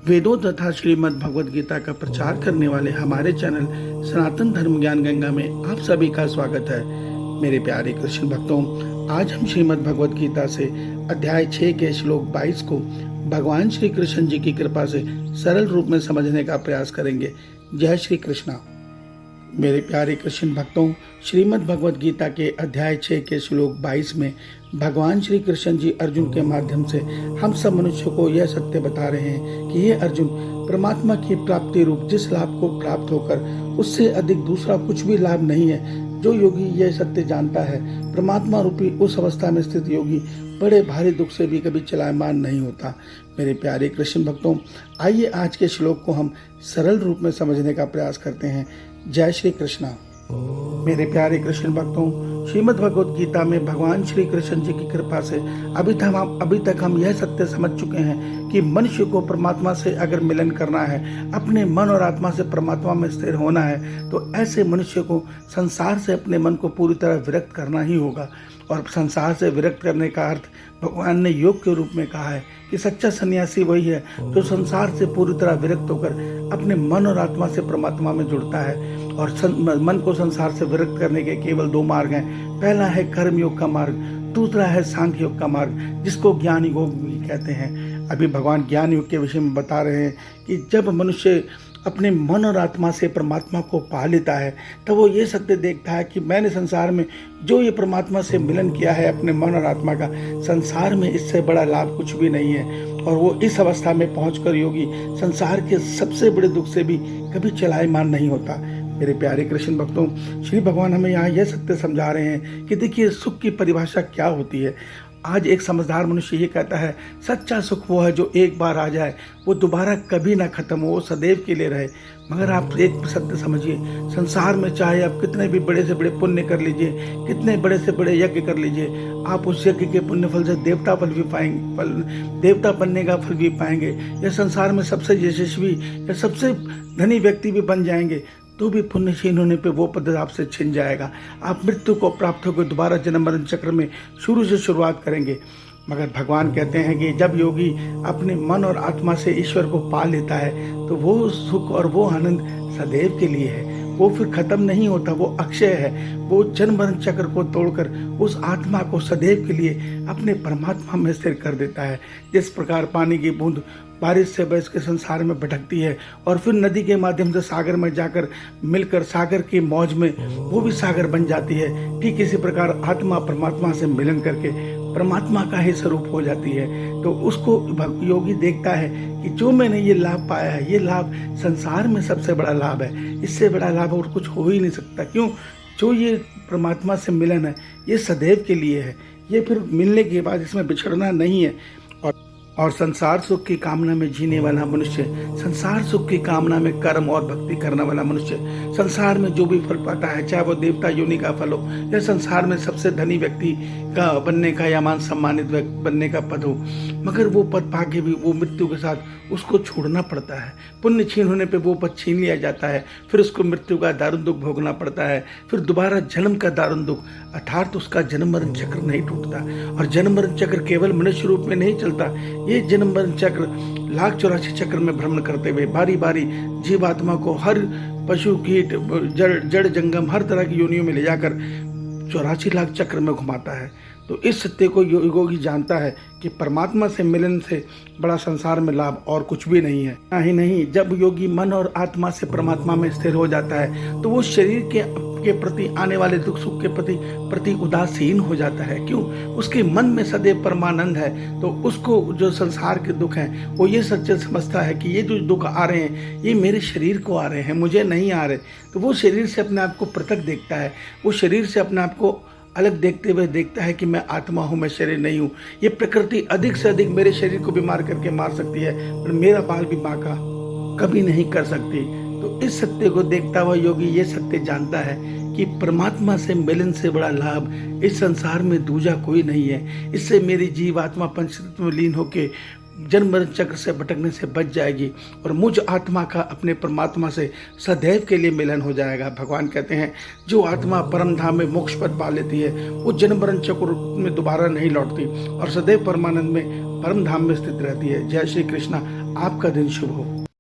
वेदों तथा श्रीमद् भगवद गीता का प्रचार करने वाले हमारे चैनल सनातन धर्म ज्ञान गंगा में आप सभी का स्वागत है। मेरे प्यारे कृष्ण भक्तों, आज हम श्रीमद् भगवद गीता से अध्याय 6 के श्लोक 22 को भगवान श्री कृष्ण जी की कृपा से सरल रूप में समझने का प्रयास करेंगे। जय श्री कृष्णा। मेरे प्यारे कृष्ण भक्तों, श्रीमद् भगवद गीता के अध्याय 6 के श्लोक 22 में भगवान श्री कृष्ण जी अर्जुन के माध्यम से हम सब मनुष्यों को यह सत्य बता रहे हैं कि हे अर्जुन, परमात्मा की प्राप्ति रूप जिस लाभ को प्राप्त होकर उससे अधिक दूसरा कुछ भी लाभ नहीं है। जो योगी यह सत्य जानता है, परमात्मा रूपी उस अवस्था में स्थित योगी बड़े भारी दुख से भी कभी चलायमान नहीं होता। मेरे प्यारे कृष्ण भक्तों, आइए आज के श्लोक को हम सरल रूप में समझने का प्रयास करते हैं। जय श्री कृष्णा। मेरे प्यारे कृष्ण भक्तों, श्रीमद् भगवद गीता में भगवान श्री कृष्ण जी की कृपा से अभी तक हम यह सत्य समझ चुके हैं कि मनुष्य को परमात्मा से अगर मिलन करना है, अपने मन और आत्मा से परमात्मा में स्थिर होना है, तो ऐसे मनुष्य को संसार से अपने मन को पूरी तरह विरक्त करना ही होगा। और संसार से विरक्त करने का अर्थ भगवान ने योग के रूप में कहा है कि सच्चा सन्यासी वही है जो संसार से पूरी तरह विरक्त होकर अपने मन और आत्मा से परमात्मा में जुड़ता है। और मन को संसार से विरक्त करने के केवल 2 मार्ग हैं। पहला है कर्म योग का मार्ग, दूसरा है सांख्य योग का मार्ग, जिसको ज्ञान योग भी कहते हैं। अभी भगवान ज्ञान योग के विषय में बता रहे हैं कि जब मनुष्य अपने मन और आत्मा से परमात्मा को पा लेता है, तब वो ये सत्य देखता है कि मैंने संसार में जो ये परमात्मा से मिलन किया है अपने मन और आत्मा का, संसार में इससे बड़ा लाभ कुछ भी नहीं है। और वो इस अवस्था में पहुंचकर योगी संसार के सबसे बड़े दुख से भी कभी चलायमान नहीं होता। मेरे प्यारे कृष्ण भक्तों, श्री भगवान हमें यहाँ यह सत्य समझा रहे हैं कि देखिए, सुख की परिभाषा क्या होती है। आज एक समझदार मनुष्य ये कहता है, सच्चा सुख वो है जो एक बार आ जाए, वो दोबारा कभी ना खत्म हो, वो सदैव के लिए रहे। मगर आप एक सत्य समझिए, संसार में चाहे आप कितने भी बड़े से बड़े पुण्य कर लीजिए, कितने बड़े से बड़े यज्ञ कर लीजिए, आप उस यज्ञ के पुण्य फल से देवता फल भी पाएंगे, देवता बनने का फल भी पाएंगे, या संसार में सबसे यशस्वी या सबसे धनी व्यक्ति भी बन जाएंगे, तो भी पुण्य छीन होने पे वो पद आपसे छिन जाएगा। आप मृत्यु को प्राप्त होकर दोबारा जन्म मरण चक्र में शुरू से शुरुआत करेंगे। मगर भगवान कहते हैं कि जब योगी अपने मन और आत्मा से ईश्वर को पा लेता है, तो वो सुख और वो आनंद सदैव के लिए है। वो फिर खत्म नहीं होता, वो अक्षय है। वो जन्म मरण चक्र को तोड़कर उस आत्मा को सदैव के लिए अपने परमात्मा में स्थिर कर देता है। जिस प्रकार पानी की बूंद बारिश से बरस के संसार में भटकती है और फिर नदी के माध्यम से सागर में जाकर मिलकर सागर की मौज में वो भी सागर बन जाती है, ठीक इसी प्रकार आत्मा परमात्मा से मिलन करके परमात्मा का ही स्वरूप हो जाती है। तो उसको योगी देखता है कि जो मैंने ये लाभ पाया है, ये लाभ संसार में सबसे बड़ा लाभ है, इससे बड़ा लाभ और कुछ हो ही नहीं सकता। क्यों? जो ये परमात्मा से मिलन है, ये सदैव के लिए है। ये फिर मिलने के बाद इसमें बिछड़ना नहीं है। और संसार सुख की कामना में जीने वाला मनुष्य, संसार सुख की कामना में कर्म और भक्ति करने वाला मनुष्य, संसार में जो भी फल पाता है, चाहे वो देवता योनि का फल हो या संसार में सबसे धनी व्यक्ति का बनने का या मान सम्मानित बनने का पद हो, मगर वो पद पाके भी वो मृत्यु के साथ उसको छोड़ना पड़ता है। पुण्य छीन होने पे वो पद छीन लिया जाता है, फिर उसको मृत्यु का दारुण दुख भोगना पड़ता है, फिर दोबारा जन्म का दारुण दुख, अर्थात उसका जन्म मरण चक्र नहीं टूटता। और जन्म मरण चक्र केवल मनुष्य रूप में नहीं चलता, ये जन्म मरण चक्र लाख 84 चक्र में भ्रमण करते हुए बारी बारी जीवात्मा को हर पशु कीट जड़ जंगम हर तरह की योनियों में ले जाकर 84 लाख चक्र में घुमाता है। तो इस सत्य को योगी जानता है कि परमात्मा से मिलन से बड़ा संसार में लाभ और कुछ भी नहीं है। ही नहीं, जब योगी मन और आत्मा से परमात्मा में स्थिर हो जाता है, तो वो शरीर के प्रति आने वाले दुख सुख के प्रति उदासीन हो जाता है। क्यों? उसके मन में सदैव परमानंद है। तो उसको जो संसार के दुख हैं, वो ये सच्चे समझता है कि ये जो दुख आ रहे हैं, ये मेरे शरीर को आ रहे हैं, मुझे नहीं आ रहे। तो वो शरीर से अपने आप को पृथक देखता है, वो शरीर से अपने आप को अलग देखते हुए देखता है कि मैं आत्मा हूँ, मैं शरीर नहीं हूँ। ये प्रकृति अधिक से अधिक मेरे शरीर को बीमार करके मार सकती है, पर मेरा बाल भी बांका कभी नहीं कर सकती। तो इस सत्य को देखता हुआ योगी ये सत्य जानता है कि परमात्मा से मिलन से बड़ा लाभ इस संसार में दूजा कोई नहीं है। इससे मेरी जीवात्मा पंचतत्व में लीन होके जन्म मरण चक्र से भटकने से बच जाएगी और मुझ आत्मा का अपने परमात्मा से सदैव के लिए मिलन हो जाएगा। भगवान कहते हैं जो आत्मा परम धाम में मोक्ष पद पा लेती है वो जन्म मरण चक्र में दोबारा नहीं लौटती और सदैव परमानंद में परम धाम में स्थित रहती है। जय श्री कृष्णा। आपका दिन शुभ हो।